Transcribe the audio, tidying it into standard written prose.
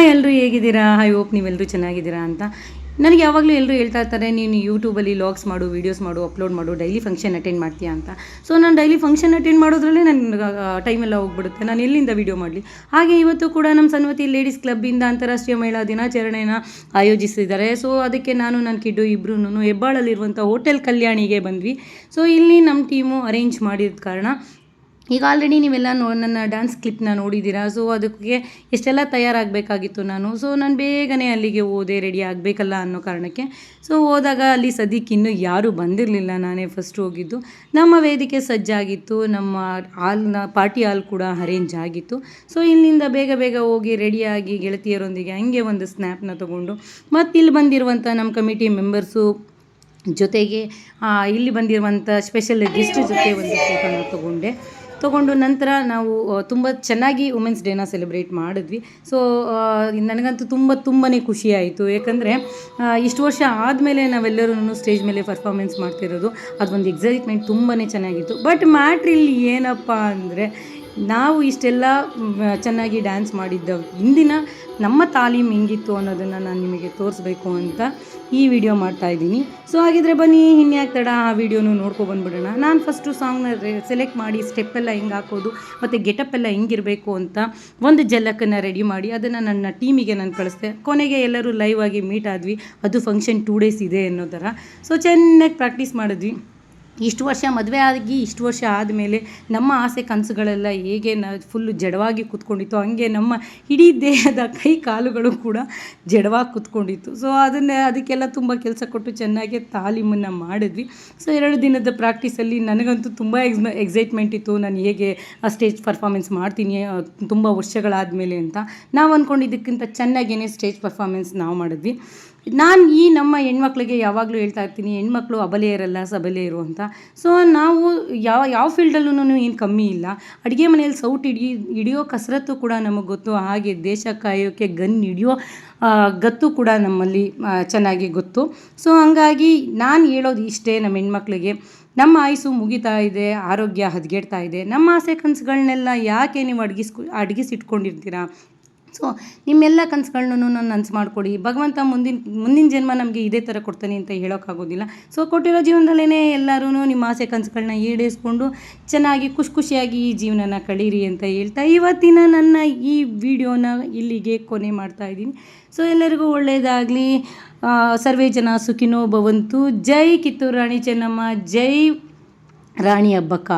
Hi ಎಲ್ಲರೂ ಹೇಗಿದ್ದೀರಾ? I hope ನೀವೆಲ್ಲರೂ ಚೆನ್ನಾಗಿದ್ದೀರಾ ಅಂತ. ನನಗೆ ಯಾವಾಗಲೂ ಎಲ್ಲರೂ ಹೇಳ್ತಾ ಇರ್ತಾರೆ, ನೀನು ಯೂಟ್ಯೂಬಲ್ಲಿ ಲಾಗ್ಸ್ ಮಾಡು, ವೀಡಿಯೋಸ್ ಮಾಡು, ಅಪ್ಲೋಡ್ ಮಾಡು, ಡೈಲಿ ಫಂಕ್ಷನ್ ಅಟೆಂಡ್ ಮಾಡ್ತೀಯಾ ಅಂತ. ಸೊ ನಾನು ಡೈಲಿ ಫಂಕ್ಷನ್ ಅಟೆಂಡ್ ಮಾಡೋದ್ರಲ್ಲೇ ನನಗೆ ಟೈಮೆಲ್ಲ ಹೋಗ್ಬಿಡುತ್ತೆ. ನಾನು ಎಲ್ಲಿಂದ ವೀಡಿಯೋ ಮಾಡಲಿ? ಹಾಗೆ ಇವತ್ತು ಕೂಡ ನಮ್ಮ ಸನ್ವತಿ ಲೇಡೀಸ್ ಕ್ಲಬ್ಬಿಂದ ಅಂತಾರಾಷ್ಟ್ರೀಯ ಮಹಿಳಾ ದಿನಾಚರಣೆಯನ್ನು ಆಯೋಜಿಸಿದ್ದಾರೆ. ಸೊ ಅದಕ್ಕೆ ನಾನು ನನ್ನ ಕಿಡ್ಡು ಇಬ್ಬರೂ ಹೆಬ್ಬಾಳಲ್ಲಿರುವಂಥ ಹೋಟೆಲ್ ಕಲ್ಯಾಣಿಗೆ ಬಂದ್ವಿ. ಸೊ ಇಲ್ಲಿ ನಮ್ಮ ಟೀಮು ಅರೇಂಜ್ ಮಾಡಿದ ಕಾರಣ ಈಗ ಆಲ್ರೆಡಿ ನೀವೆಲ್ಲ ನನ್ನ ಡ್ಯಾನ್ಸ್ ಕ್ಲಿಪ್ನ ನೋಡಿದ್ದೀರಾ. ಸೊ ಅದಕ್ಕೆ ಎಷ್ಟೆಲ್ಲ ತಯಾರಾಗಬೇಕಾಗಿತ್ತು ನಾನು. ಸೊ ನಾನು ಬೇಗನೆ ಅಲ್ಲಿಗೆ ಹೋದೆ, ರೆಡಿ ಆಗಬೇಕಲ್ಲ ಅನ್ನೋ ಕಾರಣಕ್ಕೆ. ಸೊ ಹೋದಾಗ ಅಲ್ಲಿ ಸದ್ಯಕ್ಕೆ ಇನ್ನೂ ಯಾರೂ ಬಂದಿರಲಿಲ್ಲ, ನಾನೇ ಫಸ್ಟ್ ಹೋಗಿದ್ದು. ನಮ್ಮ ವೇದಿಕೆ ಸಜ್ಜಾಗಿತ್ತು, ನಮ್ಮ ಪಾರ್ಟಿ ಹಾಲ್ ಕೂಡ ಅರೇಂಜ್ ಆಗಿತ್ತು. ಸೊ ಇಲ್ಲಿಂದ ಬೇಗ ಬೇಗ ಹೋಗಿ ರೆಡಿಯಾಗಿ ಗೆಳತಿಯರೊಂದಿಗೆ ಹಂಗೆ ಒಂದು ಸ್ನ್ಯಾಪ್ನ ತೊಗೊಂಡು ಮತ್ತು ಇಲ್ಲಿ ಬಂದಿರುವಂಥ ನಮ್ಮ ಕಮಿಟಿ ಮೆಂಬರ್ಸು ಜೊತೆಗೆ ಇಲ್ಲಿ ಬಂದಿರುವಂಥ ಸ್ಪೆಷಲ್ ಗೆಸ್ಟ್ ಜೊತೆ ಒಂದು ಫೋಟೋನ ತೊಗೊಂಡು ನಂತರ ನಾವು ತುಂಬ ಚೆನ್ನಾಗಿ ವುಮೆನ್ಸ್ ಡೇನ ಸೆಲೆಬ್ರೇಟ್ ಮಾಡಿದ್ವಿ. ಸೊ ನನಗಂತೂ ತುಂಬಾ ಖುಷಿಯಾಯಿತು. ಯಾಕಂದರೆ ಇಷ್ಟು ವರ್ಷ ಆದಮೇಲೆ ನಾವೆಲ್ಲರೂ ಸ್ಟೇಜ್ ಮೇಲೆ ಪರ್ಫಾರ್ಮೆನ್ಸ್ ಮಾಡ್ತಿರೋದು, ಅದೊಂದು ಎಕ್ಸೈಟ್ಮೆಂಟ್ ತುಂಬಾ ಚೆನ್ನಾಗಿತ್ತು. ಬಟ್ ಮ್ಯಾಟ್ರ್ ಇಲ್ಲಿ ಏನಪ್ಪ ಅಂದರೆ, ನಾವು ಇಷ್ಟೆಲ್ಲ ಚೆನ್ನಾಗಿ ಡ್ಯಾನ್ಸ್ ಮಾಡಿದ್ದ ಹಿಂದಿನ ನಮ್ಮ ತಾಲೀಮ್ ಹೆಂಗಿತ್ತು ಅನ್ನೋದನ್ನು ನಾನು ನಿಮಗೆ ತೋರಿಸ್ಬೇಕು ಅಂತ ಈ ವಿಡಿಯೋ ಮಾಡ್ತಾಯಿದ್ದೀನಿ. ಸೊ ಹಾಗಿದ್ರೆ ಬನ್ನಿ, ಇನ್ಯಾಕೆ ತಡ, ಆ ವಿಡಿಯೋನು ನೋಡ್ಕೊಬಂದ್ಬಿಡೋಣ. ನಾನು ಫಸ್ಟು ಸಾಂಗ್ನ ಸೆಲೆಕ್ಟ್ ಮಾಡಿ ಸ್ಟೆಪ್ಪೆಲ್ಲ ಹೆಂಗೆ ಹಾಕೋದು ಮತ್ತು ಗೆಟಪ್ ಎಲ್ಲ ಹೆಂಗಿರಬೇಕು ಅಂತ ಒಂದು ಜಲಕ್ಕನ್ನು ರೆಡಿ ಮಾಡಿ ಅದನ್ನು ನನ್ನ ಟೀಮಿಗೆ ನಾನು ಕಳಿಸ್ದೆ. ಕೊನೆಗೆ ಎಲ್ಲರೂ ಲೈವ್ ಆಗಿ ಮೀಟ್ ಆದ್ವಿ. ಅದು ಫಂಕ್ಷನ್ 2 days ಇದೆ ಅನ್ನೋ ಥರ. ಸೊ ಚೆನ್ನಾಗಿ ಪ್ರಾಕ್ಟೀಸ್ ಮಾಡಿದ್ವಿ. ಇಷ್ಟು ವರ್ಷ ಮದುವೆ ಆಗಿ ಇಷ್ಟು ವರ್ಷ ಆದಮೇಲೆ ನಮ್ಮ ಆಸೆ ಕನಸುಗಳೆಲ್ಲ ಹೇಗೆ ಫುಲ್ಲು ಜಡವಾಗಿ ಕೂತ್ಕೊಂಡಿತ್ತು, ಹಂಗೆ ನಮ್ಮ ಇಡೀ ದೇಹದ ಕೈ ಕಾಲುಗಳು ಕೂಡ ಜಡವಾಗಿ ಕೂತ್ಕೊಂಡಿತ್ತು. ಸೊ ಅದಕ್ಕೆಲ್ಲ ತುಂಬ ಕೆಲಸ ಕೊಟ್ಟು ಚೆನ್ನಾಗಿ ತಾಲೀಮನ್ನು ಮಾಡಿದ್ವಿ. ಸೊ 2 ದಿನದ ಪ್ರಾಕ್ಟೀಸಲ್ಲಿ ನನಗಂತೂ ತುಂಬ ಎಕ್ಸೈಟ್ಮೆಂಟ್ ಇತ್ತು. ನಾನು ಹೇಗೆ ಆ ಸ್ಟೇಜ್ ಪರ್ಫಾರ್ಮೆನ್ಸ್ ಮಾಡ್ತೀನಿ ತುಂಬ ವರ್ಷಗಳಾದಮೇಲೆ ಅಂತ. ನಾವು ಅಂದ್ಕೊಂಡಿದ್ದಕ್ಕಿಂತ ಚೆನ್ನಾಗೇ ಸ್ಟೇಜ್ ಪರ್ಫಾರ್ಮೆನ್ಸ್ ನಾವು ಮಾಡಿದ್ವಿ. ನಾನು ನಮ್ಮ ಹೆಣ್ಮಕ್ಳಿಗೆ ಯಾವಾಗಲೂ ಹೇಳ್ತಾ ಇರ್ತೀನಿ, ಹೆಣ್ಮಕ್ಳು ಅಬಲೆಯರಲ್ಲ ಸಬಲೆಯರು ಅಂತ. ಸೊ ನಾವು ಯಾವ ಫೀಲ್ಡಲ್ಲೂ ಏನು ಕಮ್ಮಿ ಇಲ್ಲ. ಅಡುಗೆ ಮನೆಯಲ್ಲಿ ಸೌಟ್ ಹಿಡಿಯೋ ಕಸರತ್ತು ಕೂಡ ನಮಗೆ ಗೊತ್ತು. ಹಾಗೆ ದೇಶ ಕಾಯೋಕ್ಕೆ ಗನ್ ಹಿಡಿಯೋ ಗತ್ತು ಕೂಡ ನಮ್ಮಲ್ಲಿ ಚೆನ್ನಾಗಿ ಗೊತ್ತು. ಸೊ ಹಂಗಾಗಿ ನಾನು ಹೇಳೋದು ಇಷ್ಟೇ, ನಮ್ಮ ಹೆಣ್ಮಕ್ಳಿಗೆ ನಮ್ಮ ಆಯುಸ್ಸು ಮುಗಿತಾ ಇದೆ, ಆರೋಗ್ಯ ಹದಗೆಡ್ತಾ ಇದೆ. ನಮ್ಮ ಆಸೆ ಕನಸುಗಳನ್ನೆಲ್ಲ ಯಾಕೆ ನೀವು ಅಡಗಿಸಿಟ್ಕೊಂಡಿರ್ತೀರಾ? ಸೊ ನಿಮ್ಮೆಲ್ಲ ಕನಸುಗಳನ್ನೂ ನನಸು ಮಾಡಿಕೊಡಿ. ಭಗವಂತ ಮುಂದಿನ ಜನ್ಮ ನಮಗೆ ಇದೇ ಥರ ಕೊಡ್ತಾನೆ ಅಂತ ಹೇಳೋಕ್ಕಾಗೋದಿಲ್ಲ. ಸೊ ಕೊಟ್ಟಿರೋ ಜೀವನದಲ್ಲೇ ಎಲ್ಲರೂ ನಿಮ್ಮ ಆಸೆ ಕನಸುಗಳನ್ನ ಈಡೇರಿಸ್ಕೊಂಡು ಚೆನ್ನಾಗಿ ಖುಷಿಯಾಗಿ ಈ ಜೀವನನ ಕಳೀರಿ ಅಂತ ಹೇಳ್ತಾ ಇವತ್ತಿನ ನನ್ನ ಈ ವಿಡಿಯೋನ ಇಲ್ಲಿಗೆ ಕೊನೆ ಮಾಡ್ತಾಯಿದ್ದೀನಿ. ಸೊ ಎಲ್ಲರಿಗೂ ಒಳ್ಳೆಯದಾಗಲಿ. ಸರ್ವೇ ಜನ ಸುಖಿನೋ ಭವಂತು. ಜೈ ಕಿತ್ತೂರು ರಾಣಿ ಚೆನ್ನಮ್ಮ, ಜೈ ರಾಣಿ ಅಬ್ಬಕ್ಕ.